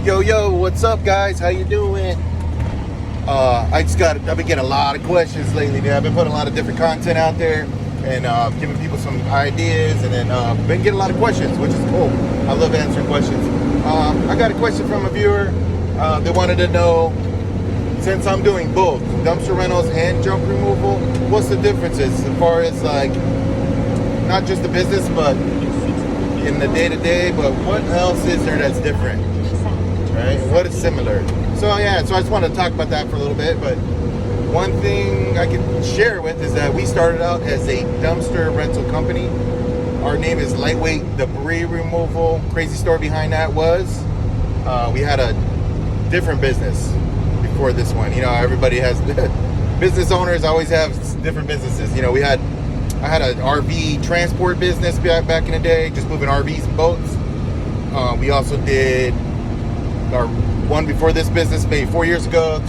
Yo, what's up, guys? How you doing? I've been getting a lot of questions lately, man. I've been putting a lot of different content out there and giving people some ideas, and then been getting a lot of questions, which is cool. I love answering questions. I got a question from a viewer. They wanted to know, since I'm doing both dumpster rentals and junk removal, what's the differences as far as like not just the business, but in the day-to-day, but what else is there that's different, right? What is similar? So I just wanted to talk about that for a little bit. But one thing I can share with is that we started out as a dumpster rental company. Our name is Lightweight Debris Removal. Crazy story behind that was we had a different business before this one. You know, everybody has business owners always have different businesses. You know, I had an RV transport business back in the day, just moving RVs and boats. We also did our one before this business, maybe 4 years ago,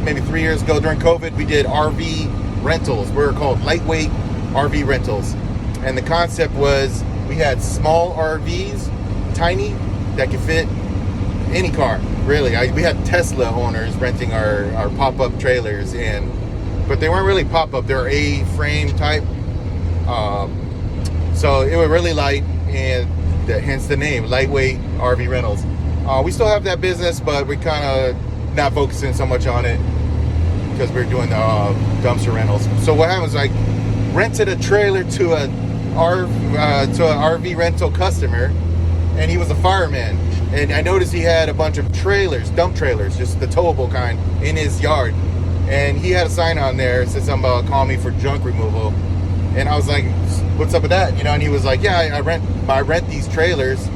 maybe 3 years ago during COVID, we did RV rentals. We were called Lightweight RV Rentals. And the concept was we had small RVs, tiny, that could fit any car, really. We had Tesla owners renting our pop-up trailers, but they weren't really pop-up. They were A-frame type. So it was really light, and hence the name, Lightweight RV Rentals. We still have that business, but we kind of not focusing so much on it because we're doing the dumpster rentals. So what happened was I rented a trailer to an RV rental customer, and he was a fireman. And I noticed he had a bunch of trailers, dump trailers, just the towable kind, in his yard. And he had a sign on there that said something about call me for junk removal. And I was like, what's up with that? You know, and he was like, yeah, I rent these trailers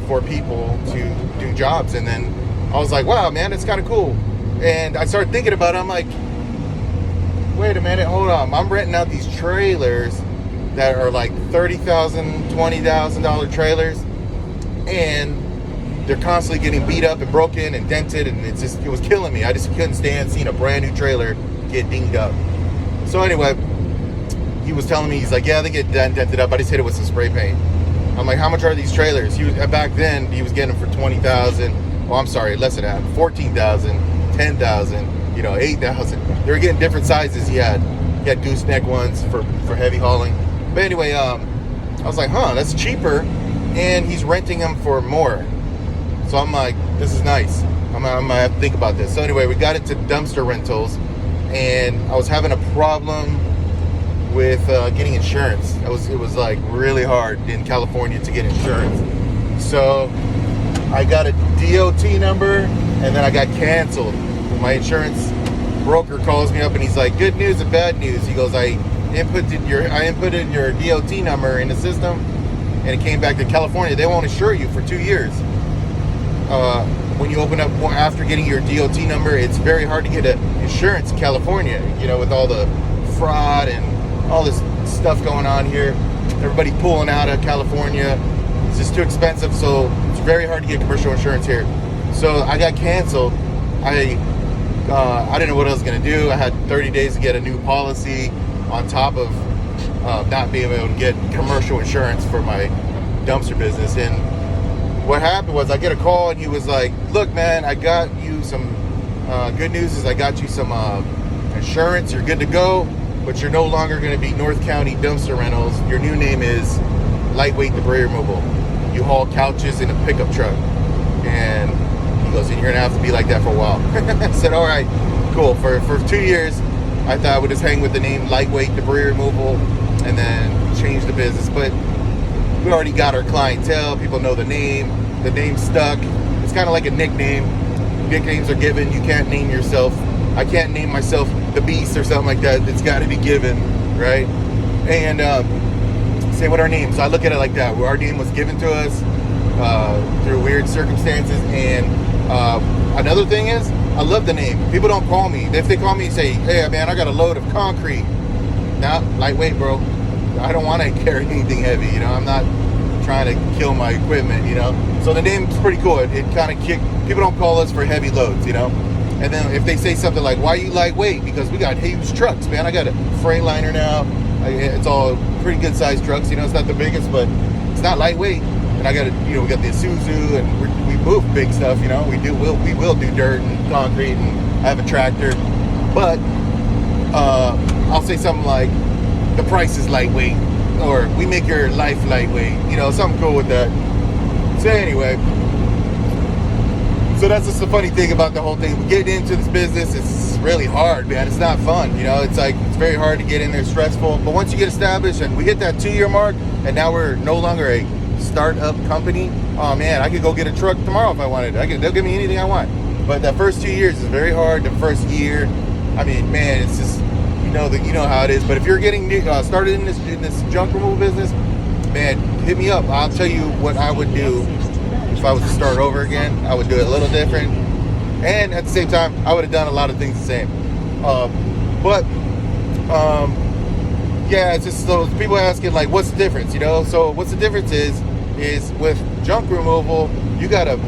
for people to do jobs. And then I was like, wow, man, it's kind of cool. And I started thinking about it. I'm like, wait a minute, hold on. I'm renting out these trailers that are like $30,000, $20,000 trailers, and they're constantly getting beat up and broken and dented, and it was killing me. I just couldn't stand seeing a brand new trailer get dinged up. So anyway, he was telling me, he's like, yeah, they get dented up. I just hit it with some spray paint. I'm like, how much are these trailers? Back then, he was getting them for $20,000. Oh, I'm sorry, less than that. $14,000, $10,000, you know, $8,000. They were getting different sizes. He had gooseneck ones for heavy hauling. But anyway, I was like, that's cheaper, and he's renting them for more. So I'm like, this is nice. I'm gonna have to think about this. So anyway, we got into dumpster rentals, and I was having a problem with getting insurance. It was like really hard in California to get insurance. So I got a DOT number, and then I got canceled. My insurance broker calls me up, and he's like, good news and bad news. He goes, I inputted your DOT number in the system, and it came back to California. They won't insure you for 2 years. When you open up after getting your DOT number, it's very hard to get insurance in California, you know, with all the fraud and all this stuff going on here. Everybody pulling out of California. It's just too expensive, so it's very hard to get commercial insurance here. So I got canceled. I didn't know what I was going to do. I had 30 days to get a new policy on top of not being able to get commercial insurance for my dumpster business. And what happened was I get a call, and he was like, look, man, I got you some good news is I got you some insurance. You're good to go, but you're no longer going to be North County Dumpster Rentals. Your new name is Lightweight Debris Removal. You haul couches in a pickup truck. And he goes, and you're going to have to be like that for a while. I said, all right, cool. For 2 years, I thought I would just hang with the name Lightweight Debris Removal and then change the business. But we already got our clientele. People know the name. The name stuck. It's kind of like a nickname. Nicknames are given. You can't name yourself. I can't name myself the Beast or something like that. It's got to be given, right? And say what our name. So I look at it like that. Where our name was given to us through weird circumstances. And another thing is, I love the name. People don't call me. If they call me and say, hey, man, I got a load of concrete. Nah, lightweight, bro. I don't want to carry anything heavy, you know. I'm not trying to kill my equipment, you know. So the name's pretty cool. It kind of people don't call us for heavy loads, you know. And then if they say something like, why are you lightweight? Because we got huge trucks, man. I got a Freightliner now. It's all pretty good sized trucks, you know. It's not the biggest, but it's not lightweight. and I got we got the Isuzu, and we move big stuff, we will do dirt and concrete, and I have a tractor. But I'll say something like, the price is lightweight, or we make your life lightweight, something cool with that. So anyway, so that's just the funny thing about the whole thing. Getting into this business, it's really hard, man. It's not fun, it's very hard to get in there, stressful. But once you get established, and we hit that 2-year mark, and now we're no longer a startup company, oh man, I could go get a truck tomorrow if I wanted. They'll give me anything I want. But that first 2 years is very hard. The first year, I mean, man, it's just, you know how it is. But if you're getting started in this junk removal business, man, hit me up. I'll tell you what I would do if I was to start over again. I would do it a little different, and at the same time, I would have done a lot of things the same. Yeah, it's just those people asking, like, what's the difference? So what's the difference is with junk removal, you gotta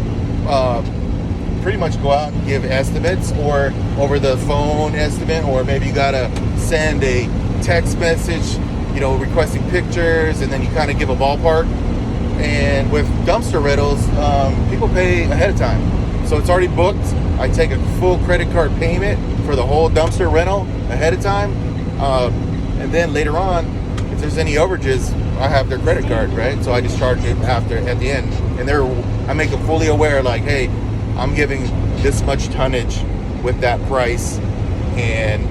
pretty much go out and give estimates, or over the phone estimate, or maybe you gotta send a text message, requesting pictures, and then you kind of give a ballpark. And with dumpster rentals, people pay ahead of time, so it's already booked. I take a full credit card payment for the whole dumpster rental ahead of time, and then later on, if there's any overages, I have their credit card, right? So I just charge it at the end, and I make them fully aware, like, hey, I'm giving this much tonnage with that price, and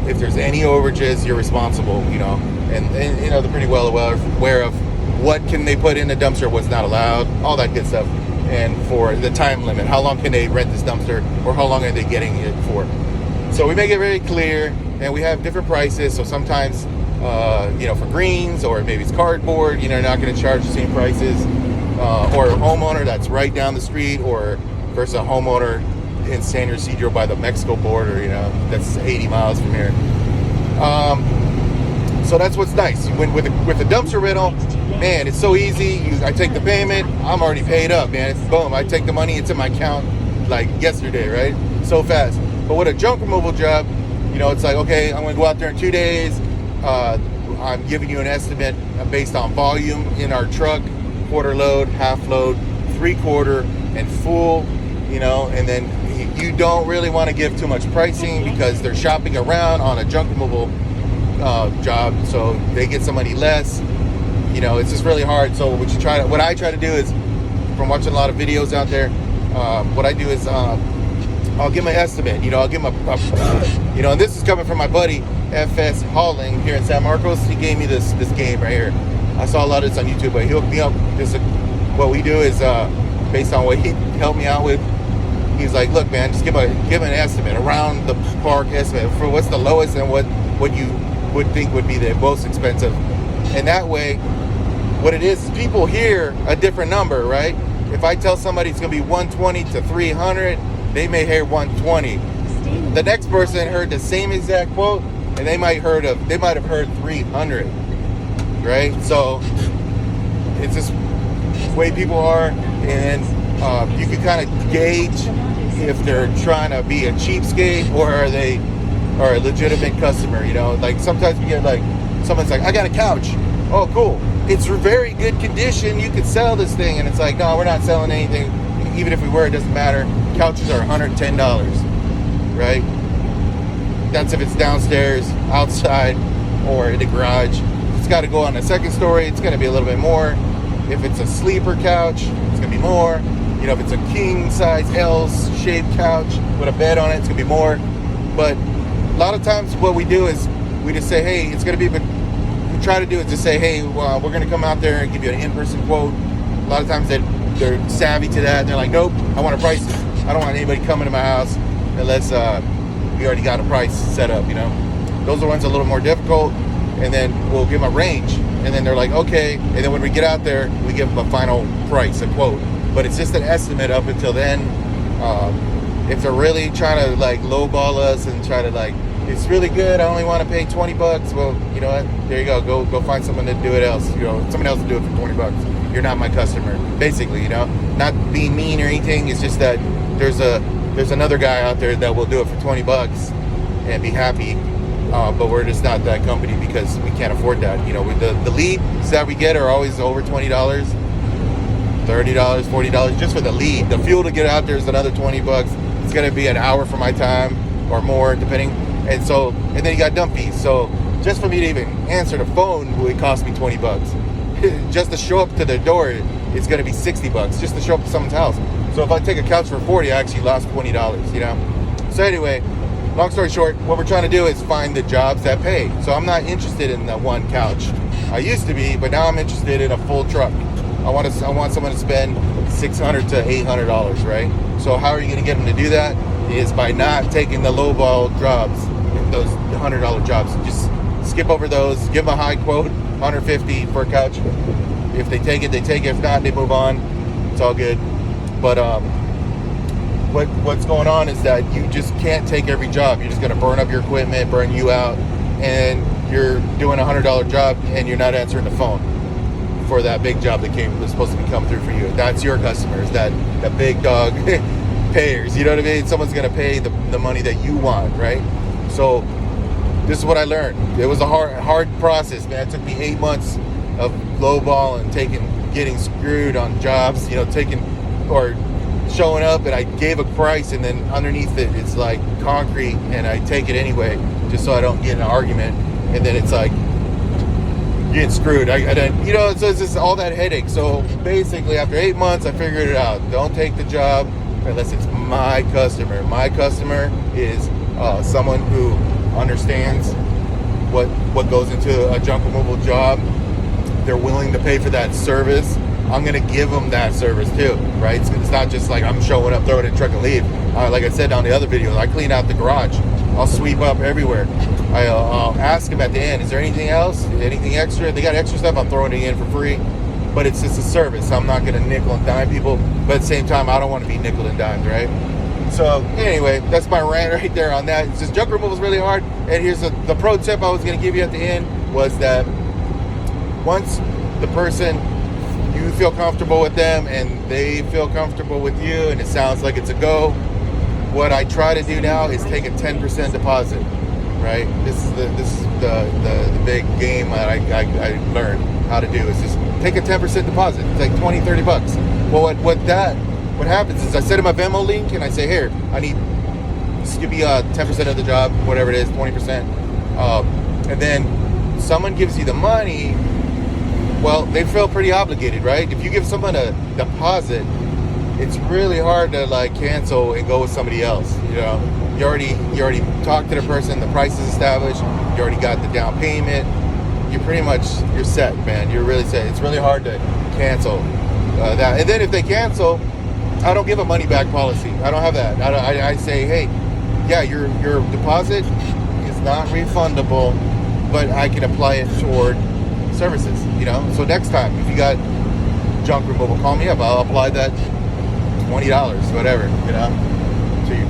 if there's any overages, you're responsible, and they're pretty well aware of what can they put in the dumpster, what's not allowed, all that good stuff. And for the time limit, how long can they rent this dumpster, or how long are they getting it for? So we make it very clear, and we have different prices. So sometimes, for greens, or maybe it's cardboard, not going to charge the same prices, or a homeowner that's right down the street, or versus a homeowner in San Ysidro by the Mexico border, that's 80 miles from here. So that's what's nice. With the dumpster rental, man, it's so easy. I take the payment, I'm already paid up, man. It's boom, I take the money, it's in my account like yesterday, right? So fast. But with a junk removal job, it's like, okay, I'm gonna go out there in 2 days. I'm giving you an estimate based on volume in our truck, quarter load, half load, 3/4, and full, and then you don't really want to give too much pricing, because they're shopping around on a junk removal job, so they get somebody less. It's just really hard. So what I try to do is, from watching a lot of videos out there, what I do is I'll give them an estimate. I'll give them and this is coming from my buddy FS Hauling here in San Marcos. He gave me this game right here. I saw a lot of this on YouTube, but he hooked me up. What we do is based on what he helped me out with. He's like, look, man, just give an estimate, around the park estimate for what's the lowest and what you would think would be the most expensive. And that way, what it is people hear a different number, right? If I tell somebody it's going to be 120 to 300, they may hear 120. The next person heard the same exact quote, and they might have heard 300, right? So it's just the way people are, and you can kind of gauge if they're trying to be a cheapskate, or are they a legitimate customer. Like sometimes you get like, someone's like, I got a couch. Oh, cool. It's very good condition. You could sell this thing. And it's like, no, we're not selling anything. Even if we were, it doesn't matter. Couches are $110, right? That's if it's downstairs, outside, or in the garage. If it's got to go on the second story, it's going to be a little bit more. If it's a sleeper couch, it's going to be more. If it's a king size L-shaped couch with a bed on it, it's going to be more. But a lot of times what we do is we just say, hey, it's going to be, but we try to do is just say, hey, we're going to come out there and give you an in-person quote. A lot of times they're savvy to that. They're like, nope, I want a price. I don't want anybody coming to my house unless we already got a price set up, Those are the ones a little more difficult, and then we'll give them a range. And then they're like, okay. And then when we get out there, we give them a final price, a quote. But it's just an estimate up until then. If they're really trying to like lowball us and try to like, it's really good, I only want to pay $20. Well, you know what? There you go. Go find someone to do it else. Someone else to do it for $20. You're not my customer. Basically, not being mean or anything. It's just that there's another guy out there that will do it for $20 and be happy. But we're just not that company because we can't afford that. The leads that we get are always over $20. $30, $40 just for the lead. The fuel to get out there is another 20 bucks. It's going to be an hour for my time or more, depending. And then you got dump fees. So just for me to even answer the phone would cost me 20 bucks. Just to show up to the door, it's going to be 60 bucks just to show up to someone's house. So if I take a couch for 40, I actually lost $20, you know? So anyway, long story short, what we're trying to do is find the jobs that pay. So I'm not interested in the one couch. I used to be, but now I'm interested in a full truck. I want someone to spend $600 to $800, right? So how are you going to get them to do that? Is by not taking the lowball jobs, those $100 jobs. Just skip over those, give them a high quote, $150 per couch. If they take it, they take it. If not, they move on. It's all good. But what's going on is that you just can't take every job. You're just going to burn up your equipment, burn you out, and you're doing a $100 job and you're not answering the phone for that big job that was supposed to be come through for you. That's your customers, that big dog payers. You know what I mean? Someone's going to pay the money that you want, right? So this is what I learned. It was a hard process, man. It took me 8 months of lowball and getting screwed on jobs, you know, or showing up, and I gave a price, and then underneath it, it's like concrete, and I take it anyway, just so I don't get in an argument, and then it's like getting screwed. You know, so it's just all that headache. So basically, after 8 months, I figured it out. Don't take the job unless it's my customer. My customer is someone who understands what goes into a junk removal job. They're willing to pay for that service. I'm going to give them that service too, right? It's not just like I'm showing up, throwing it in a truck and leave. Like I said on the other videos, I clean out the garage. I'll sweep up everywhere. I'll ask them at the end, is there anything else? Anything extra? If they got extra stuff, I'm throwing it in for free. But it's just a service. I'm not going to nickel and dime people. But at the same time, I don't want to be nickel and dimed, right? So anyway, that's my rant right there on that. It's just junk removal is really hard. And here's the pro tip I was going to give you at the end was that once the person, you feel comfortable with them and they feel comfortable with you and it sounds like it's a go, what I try to do now is take a 10% deposit, right? This is the big game that I learned how to do is just take a 10% deposit. It's like 20, 30 bucks. Well, what happens is I send them a Venmo link and I say, here, I need, just give me 10% of the job, whatever it is, 20%. And then someone gives you the money. Well, they feel pretty obligated, right? If you give someone a deposit, it's really hard to like cancel and go with somebody else. You know, you already talked to the person, the price is established, you already got the down payment. You're set, man. You're really set. It's really hard to cancel that. And then if they cancel, I don't give a money back policy. I don't have that. I say, hey, yeah, your deposit is not refundable, but I can apply it toward services, you know. So next time if you got junk removal, call me up. I'll apply that $20, whatever, you know,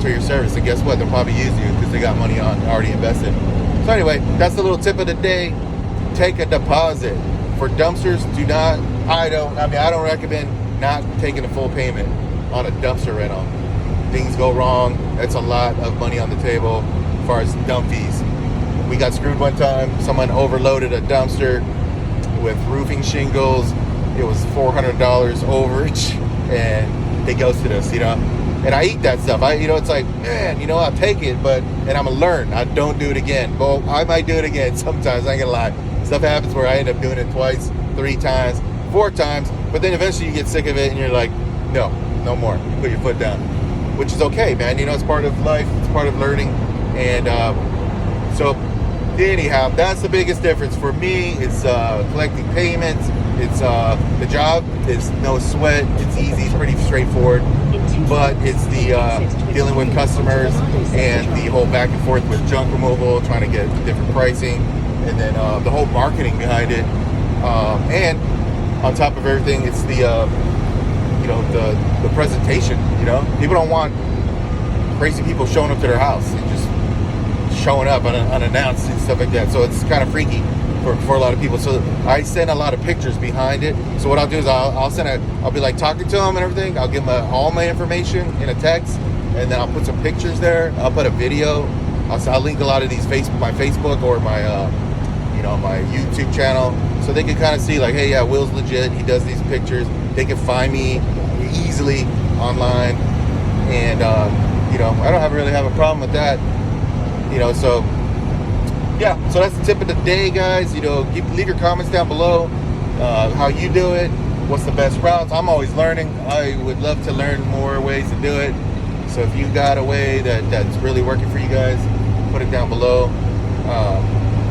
to your service. And guess what? They'll probably use you because they got money already invested. So anyway, that's the little tip of the day. Take a deposit. For dumpsters, I don't recommend not taking a full payment on a dumpster rental. Things go wrong. That's a lot of money on the table as far as dump fees. We got screwed one time. Someone overloaded a dumpster with roofing shingles. It was $400 overage, and they ghosted us, you know. And I eat that stuff. It's like, man, you know, I'll take it, and I'm gonna learn. I don't do it again. Well, I might do it again sometimes. I ain't gonna lie. Stuff happens where I end up doing it twice, 3 times, 4 times, but then eventually you get sick of it and you're like, no more. You put your foot down, which is okay, man. You know, it's part of life. It's part of learning. And so anyhow, that's the biggest difference for me. It's collecting payments. It's the job is no sweat. It's easy. It's pretty straightforward. But it's the dealing with customers and the whole back and forth with junk removal, trying to get different pricing, and then the whole marketing behind it. And on top of everything, it's the presentation. You know, people don't want crazy people showing up to their house and just showing up unannounced and stuff like that. So it's kind of freaky for a lot of people. So I send a lot of pictures behind it. So what I'll do is I'll be like talking to them and everything. I'll give them all my information in a text, and then I'll put some pictures there. I'll put a video. I'll link a lot of these my Facebook or my my YouTube channel, so they can kind of see like, hey, yeah, Will's legit. He does these pictures. They can find me easily online, and I don't really have a problem with that. So yeah, so that's the tip of the day, guys. Leave your comments down below, how you do it, what's the best routes. I'm always learning. I would love to learn more ways to do it. So if you got a way that's really working for you guys, put it down below.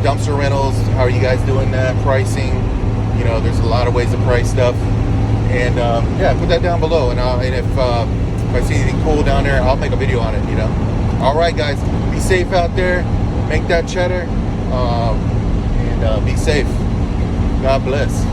Dumpster rentals, how are you guys doing that? Pricing, there's a lot of ways to price stuff, and yeah, put that down below, and if I see anything cool down there, I'll make a video on it. All right, guys, be safe out there, make that cheddar, and be safe. God bless.